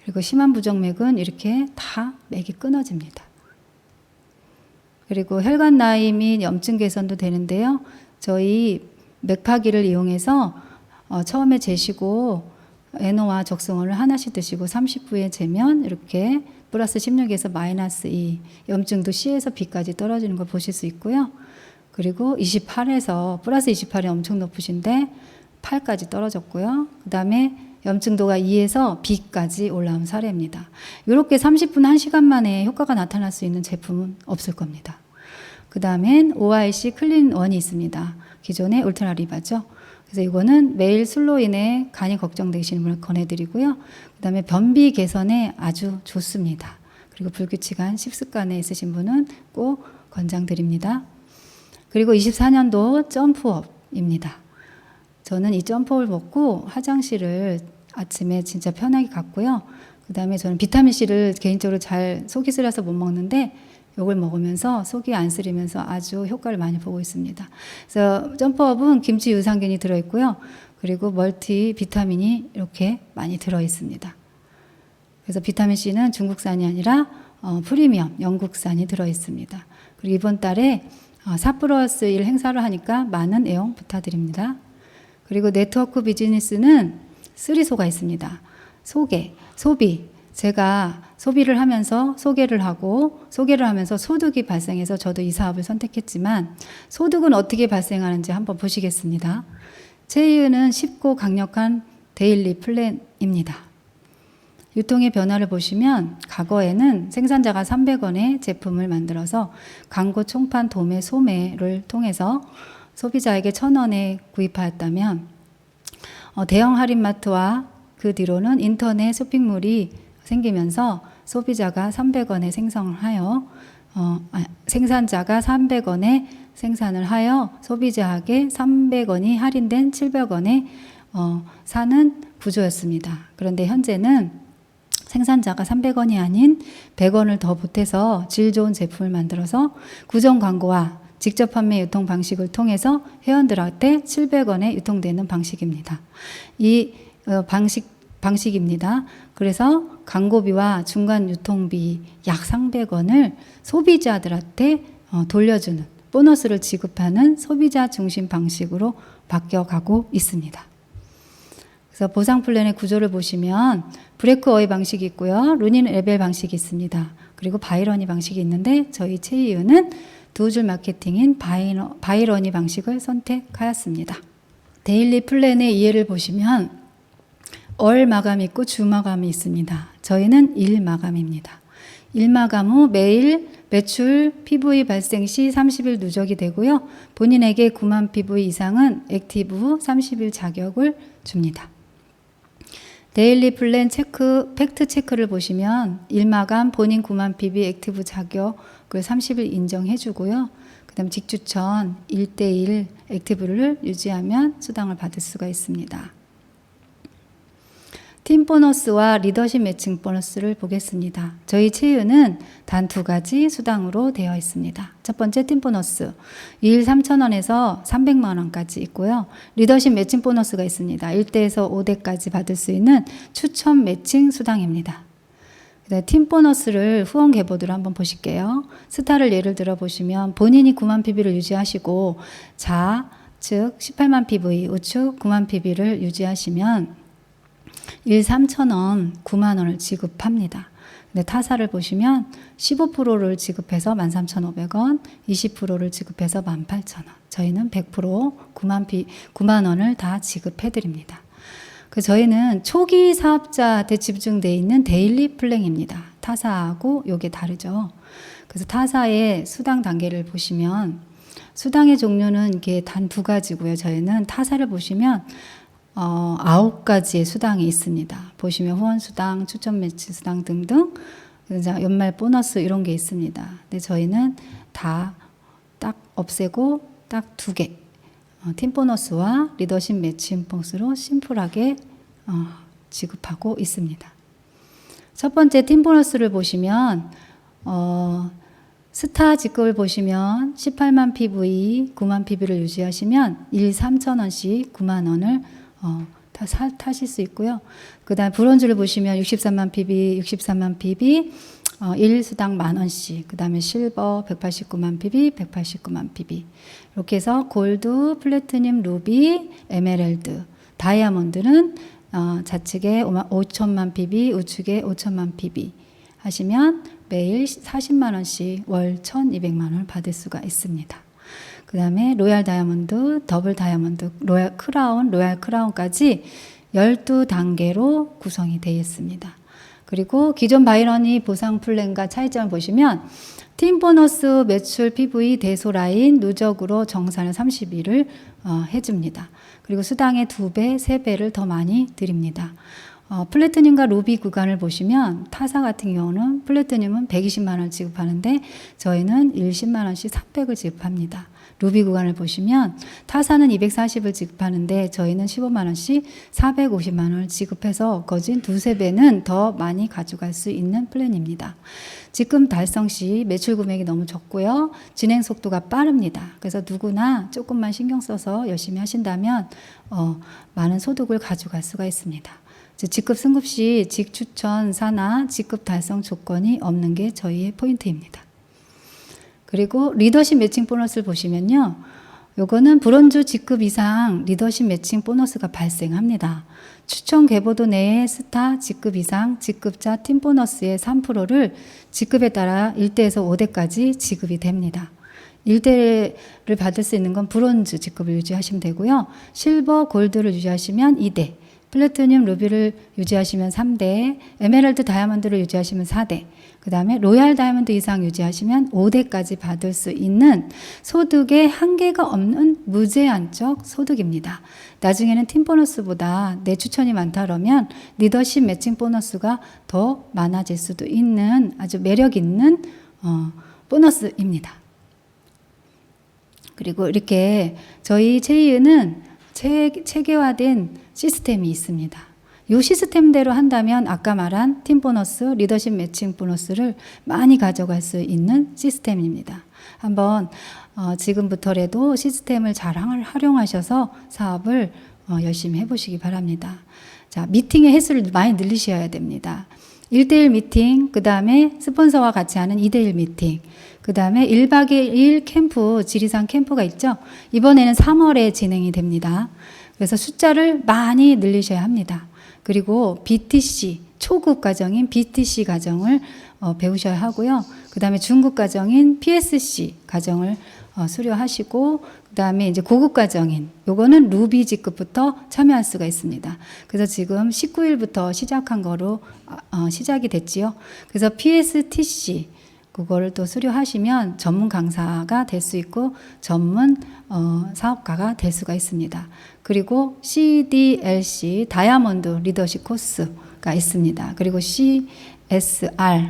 그리고 심한 부정맥은 이렇게 다 맥이 끊어집니다. 그리고 혈관 나이 및 염증 개선도 되는데요. 저희 맥파기를 이용해서 처음에 재시고 에노와 적송원을 하나씩 드시고 30분에 재면 이렇게 플러스 16에서 마이너스 2 염증도 C에서 B까지 떨어지는 걸 보실 수 있고요. 그리고 28에서 플러스 28이 엄청 높으신데 8까지 떨어졌고요. 그 다음에 염증도가 2에서 B까지 올라온 사례입니다. 이렇게 30분 1시간 만에 효과가 나타날 수 있는 제품은 없을 겁니다. 그 다음엔 OIC 클린1이 있습니다. 기존의 울트라 리바죠. 그래서 이거는 매일 술로 인해 간이 걱정되시는 분을 권해드리고요. 그 다음에 변비 개선에 아주 좋습니다. 그리고 불규칙한 식습관에 있으신 분은 꼭 권장드립니다. 그리고 24년도 점프업입니다. 저는 이 점프업을 먹고 화장실을 아침에 진짜 편하게 갔고요. 그 다음에 저는 비타민C를 개인적으로 속이 쓰려서 못 먹는데 이걸 먹으면서 속이 안 쓰리면서 아주 효과를 많이 보고 있습니다. 그래서 점프업은 김치 유산균이 들어있고요. 그리고 멀티 비타민이 이렇게 많이 들어있습니다. 그래서 비타민C는 중국산이 아니라 프리미엄 영국산이 들어있습니다. 그리고 이번 달에 4+1 행사를 하니까 많은 애용 부탁드립니다. 그리고 네트워크 비즈니스는 3소가 있습니다. 소비. 제가 소비를 하면서 소개를 하면서 소득이 발생해서 저도 이 사업을 선택했지만 소득은 어떻게 발생하는지 한번 보시겠습니다. 체이은은 쉽고 강력한 데일리 플랜입니다. 유통의 변화를 보시면 과거에는 생산자가 300원에 제품을 만들어서 광고 총판 도매 소매를 통해서 소비자에게 1,000원에 구입하였다면 대형 할인마트와 그 뒤로는 인터넷 쇼핑몰이 생기면서 소비자가 300원에 생산자가 300원에 생산을 하여 소비자에게 300원이 할인된 700원에 사는 구조였습니다. 그런데 현재는 생산자가 300원이 아닌 100원을 더 보태서 질 좋은 제품을 만들어서 구정 광고와 직접 판매 유통 방식을 통해서 회원들한테 700원에 유통되는 방식입니다. 이 방식입니다. 그래서 광고비와 중간 유통비 약 300원을 소비자들한테 돌려주는 보너스를 지급하는 소비자 중심 방식으로 바뀌어가고 있습니다. 그래서 보상 플랜의 구조를 보시면 브레이크어웨이 방식이 있고요. 루닌 레벨 방식이 있습니다. 그리고 바이러니 방식이 있는데 저희 체이유는 두 줄 마케팅인 바이러니 방식을 선택하였습니다. 데일리 플랜의 이해를 보시면 월 마감이 있고 주 마감이 있습니다. 저희는 일 마감입니다. 일 마감 후 매일 매출 PV 발생 시 30일 누적이 되고요. 본인에게 9만 PV 이상은 액티브 후 30일 자격을 줍니다. 데일리 플랜 체크, 팩트 체크를 보시면 일마감 본인 9만 PV 액티브 자격을 30일 인정해 주고요. 그 다음 직추천 1대1 액티브를 유지하면 수당을 받을 수가 있습니다. 팀 보너스와 리더십 매칭 보너스를 보겠습니다. 저희 체유는 단 2가지 수당으로 되어 있습니다. 첫 번째 팀 보너스 2일 3,000원에서 300만 원까지 있고요. 리더십 매칭 보너스가 있습니다. 1대에서 5대까지 받을 수 있는 추천 매칭 수당입니다. 팀 보너스를 후원 계보드로 한번 보실게요. 스타를 예를 들어 보시면 본인이 9만 PB를 유지하시고 자, 즉 18만 PV, 우측 9만 PB를 유지하시면 1 3,000원 9만 원을 지급합니다. 근데 타사를 보시면 15%를 지급해서 13,500원, 20%를 지급해서 18,000원. 저희는 100% 9만 원을 다 지급해 드립니다. 저희는 초기 사업자한테 집중되어 있는 데일리 플랜입니다. 타사하고 요게 다르죠. 그래서 타사의 수당 단계를 보시면 수당의 종류는 이게 단 2가지고요. 저희는 타사를 보시면 9가지의 수당이 있습니다. 보시면 후원 수당, 추천 매치 수당 등등, 연말 보너스 이런 게 있습니다. 근데 저희는 다 딱 없애고 딱 2개, 팀 보너스와 리더십 매칭 보너스로 심플하게 지급하고 있습니다. 첫 번째 팀 보너스를 보시면 스타 직급을 보시면 18만 PV, 9만 PV를 유지하시면 1 3,000원씩 9만 원을 타실 수 있고요. 그 다음 브론즈를 보시면 63만 PB, 63만 PB, 1수당 만원씩, 그 다음에 실버 189만 PB, 189만 PB. 이렇게 해서 골드, 플래티늄, 루비, 에메랄드, 다이아몬드는 좌측에 5천만 PB, 우측에 5천만 PB 하시면 매일 40만원씩 월 1,200만 원을 받을 수가 있습니다. 그 다음에 로얄 다이아몬드, 더블 다이아몬드, 로얄 크라운까지 12단계로 구성이 되어 있습니다. 그리고 기존 바이러니 보상 플랜과 차이점을 보시면 팀 보너스 매출 PV 대소 라인 누적으로 정산을 30일을 해줍니다. 그리고 수당의 2배, 3배를 더 많이 드립니다. 플래티늄과 루비 구간을 보시면 타사 같은 경우는 플래티늄은 120만 원 지급하는데 저희는 10만 원씩 300을 지급합니다. 루비 구간을 보시면 타사는 240을 지급하는데 저희는 15만 원씩 450만 원을 지급해서 거진 2~3배는 더 많이 가져갈 수 있는 플랜입니다. 지금 달성 시 매출 금액이 너무 적고요. 진행 속도가 빠릅니다. 그래서 누구나 조금만 신경 써서 열심히 하신다면 많은 소득을 가져갈 수가 있습니다. 직급 승급 시 직추천 사나 직급 달성 조건이 없는 게 저희의 포인트입니다. 그리고 리더십 매칭 보너스를 보시면요. 요거는 브론즈 직급 이상 리더십 매칭 보너스가 발생합니다. 추천 계보도 내에 스타 직급 이상 직급자 팀 보너스의 3%를 직급에 따라 1대에서 5대까지 지급이 됩니다. 1대를 받을 수 있는 건 브론즈 직급을 유지하시면 되고요. 실버, 골드를 유지하시면 2대, 플래티늄, 루비를 유지하시면 3대, 에메랄드, 다이아몬드를 유지하시면 4대, 그 다음에 로얄 다이아몬드 이상 유지하시면 5대까지 받을 수 있는 소득에 한계가 없는 무제한적 소득입니다. 나중에는 팀 보너스보다 내 추천이 많다 그러면 리더십 매칭 보너스가 더 많아질 수도 있는 아주 매력 있는 보너스입니다. 그리고 이렇게 저희 체이은은 체계화된 시스템이 있습니다. 이 시스템대로 한다면 아까 말한 팀 보너스, 리더십 매칭 보너스를 많이 가져갈 수 있는 시스템입니다. 한번 지금부터라도 시스템을 잘 활용하셔서 사업을 열심히 해보시기 바랍니다. 자, 미팅의 횟수를 많이 늘리셔야 됩니다. 1대1 미팅, 그 다음에 스폰서와 같이 하는 2대1 미팅, 그 다음에 1박 2일 캠프, 지리산 캠프가 있죠. 이번에는 3월에 진행이 됩니다. 그래서 숫자를 많이 늘리셔야 합니다. 그리고 BTC, 초급 과정인 BTC 과정을 배우셔야 하고요. 그 다음에 중급 과정인 PSC 과정을 수료하시고 그다음에 이제 고급 과정인 요거는 루비지급부터 참여할 수가 있습니다. 그래서 지금 19일부터 시작한 거로 시작이 됐지요. 그래서 PSTC 그거를 또 수료하시면 전문 강사가 될 수 있고 전문 사업가가 될 수가 있습니다. 그리고 CDLC 다이아몬드 리더십 코스가 있습니다. 그리고 CSR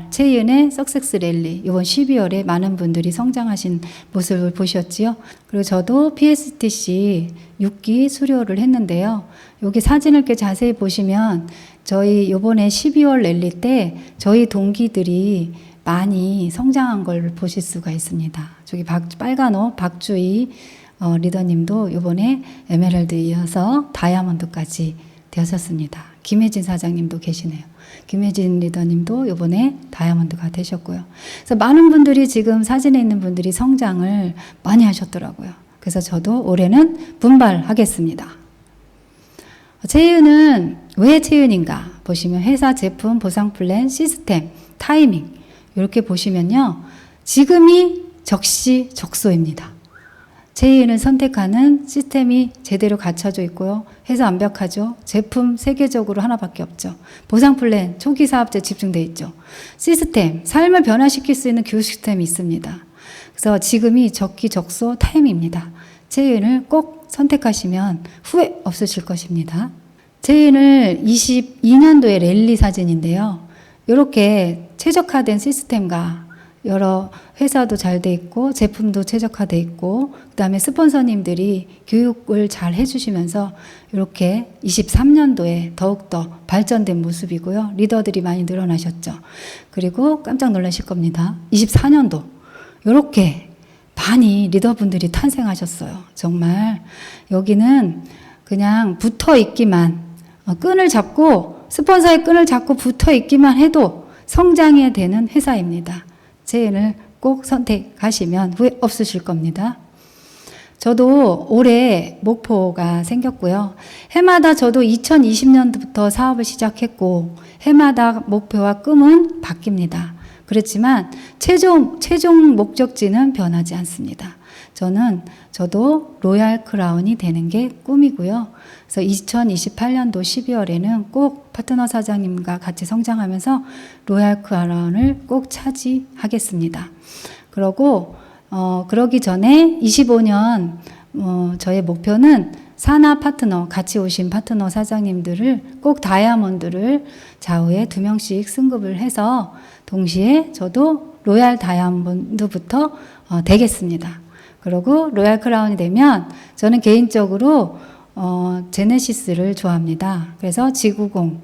최은의 석섹스 랠리 이번 12월에 많은 분들이 성장하신 모습을 보셨지요. 그리고 저도 PSTC 6기 수료를 했는데요. 여기 사진을 이렇게 자세히 보시면 저희 이번에 12월 랠리 때 저희 동기들이 많이 성장한 걸 보실 수가 있습니다. 저기 빨간 옷 박주희 리더님도 이번에 에메랄드 이어서 다이아몬드까지 되셨습니다. 김혜진 사장님도 계시네요. 김혜진 리더님도 이번에 다이아몬드가 되셨고요. 그래서 많은 분들이 지금 사진에 있는 분들이 성장을 많이 하셨더라고요. 그래서 저도 올해는 분발하겠습니다. 채윤은 왜 채윤인가 보시면 회사 제품 보상 플랜 시스템 타이밍 이렇게 보시면요. 지금이 적시적소입니다. 제의인을 선택하는 시스템이 제대로 갖춰져 있고요. 회사 완벽하죠. 제품 세계적으로 하나밖에 없죠. 보상 플랜, 초기 사업자에 집중되어 있죠. 시스템, 삶을 변화시킬 수 있는 교육 시스템이 있습니다. 그래서 지금이 적기적소 타임입니다. 제의인을 꼭 선택하시면 후회 없으실 것입니다. 제의인을 22년도에 랠리 사진인데요. 이렇게 최적화된 시스템과 여러 회사도 잘 돼 있고 제품도 최적화돼 있고 그다음에 스폰서님들이 교육을 잘 해주시면서 이렇게 23년도에 더욱더 발전된 모습이고요. 리더들이 많이 늘어나셨죠. 그리고 깜짝 놀라실 겁니다. 24년도 이렇게 많이 리더분들이 탄생하셨어요. 정말 여기는 그냥 붙어 있기만 끈을 잡고 스폰서의 끈을 잡고 붙어 있기만 해도 성장해야 되는 회사입니다. 제인을 꼭 선택하시면 후회 없으실 겁니다. 저도 올해 목표가 생겼고요. 해마다 저도 2020년부터 사업을 시작했고 해마다 목표와 꿈은 바뀝니다. 그렇지만 최종 목적지는 변하지 않습니다. 저도 로얄 크라운이 되는 게 꿈이고요. 그래서 2028년도 12월에는 꼭 파트너 사장님과 같이 성장하면서 로얄 크라운을 꼭 차지하겠습니다. 그러기 전에 25년 저의 목표는 산하 파트너, 같이 오신 파트너 사장님들을 꼭 다이아몬드를 좌우에 2명씩 승급을 해서 동시에 저도 로얄 다이아몬드부터 되겠습니다. 그리고 로얄 크라운이 되면 저는 개인적으로 제네시스를 좋아합니다. 그래서 지구공을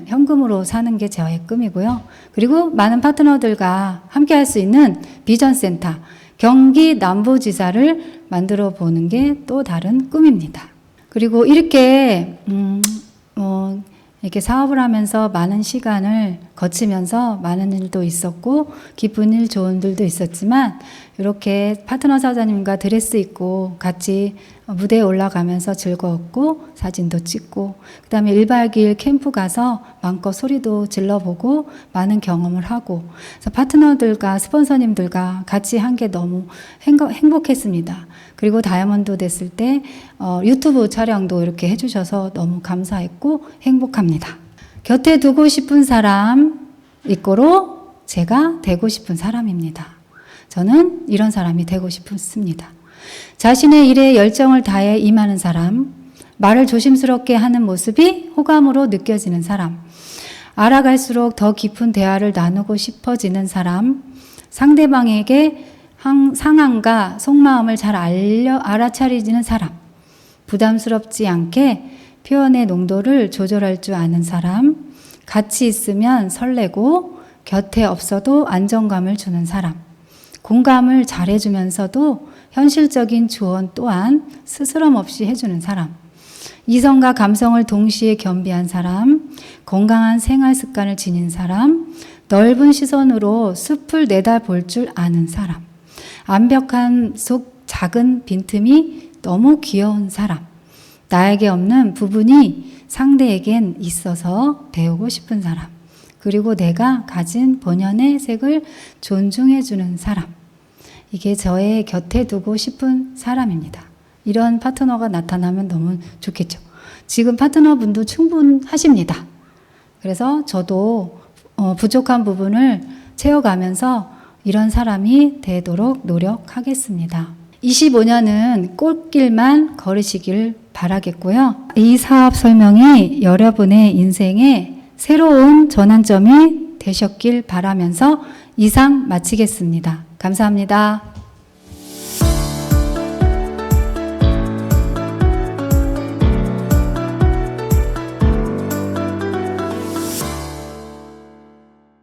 현금으로 사는 게 저의 꿈이고요. 그리고 많은 파트너들과 함께 할 수 있는 비전센터, 경기 남부지사를 만들어 보는 게 또 다른 꿈입니다. 그리고 이렇게 사업을 하면서 많은 시간을 거치면서 많은 일도 있었고 기쁜 일, 좋은 일도 있었지만 이렇게 파트너 사장님과 드레스 입고 같이 무대에 올라가면서 즐거웠고 사진도 찍고 그다음에 1박 2일 캠프 가서 마음껏 소리도 질러보고 많은 경험을 하고 그래서 파트너들과 스폰서님들과 같이 한 게 너무 행복했습니다. 그리고 다이아몬드 됐을 때 유튜브 촬영도 이렇게 해주셔서 너무 감사했고 행복합니다. 곁에 두고 싶은 사람 이꼬로 제가 되고 싶은 사람입니다. 저는 이런 사람이 되고 싶습니다. 자신의 일에 열정을 다해 임하는 사람, 말을 조심스럽게 하는 모습이 호감으로 느껴지는 사람, 알아갈수록 더 깊은 대화를 나누고 싶어지는 사람, 상대방에게 상황과 속마음을 잘 알아차리는 사람, 부담스럽지 않게 표현의 농도를 조절할 줄 아는 사람, 같이 있으면 설레고 곁에 없어도 안정감을 주는 사람, 공감을 잘해주면서도 현실적인 조언 또한 스스럼 없이 해주는 사람, 이성과 감성을 동시에 겸비한 사람, 건강한 생활 습관을 지닌 사람, 넓은 시선으로 숲을 내다볼 줄 아는 사람, 완벽한 속 작은 빈틈이 너무 귀여운 사람, 나에게 없는 부분이 상대에겐 있어서 배우고 싶은 사람, 그리고 내가 가진 본연의 색을 존중해주는 사람, 이게 저의 곁에 두고 싶은 사람입니다. 이런 파트너가 나타나면 너무 좋겠죠. 지금 파트너분도 충분하십니다. 그래서 저도 부족한 부분을 채워가면서 이런 사람이 되도록 노력하겠습니다. 25년은 꽃길만 걸으시길 바라겠고요. 이 사업 설명이 여러분의 인생에 새로운 전환점이 되셨길 바라면서 이상 마치겠습니다. 감사합니다.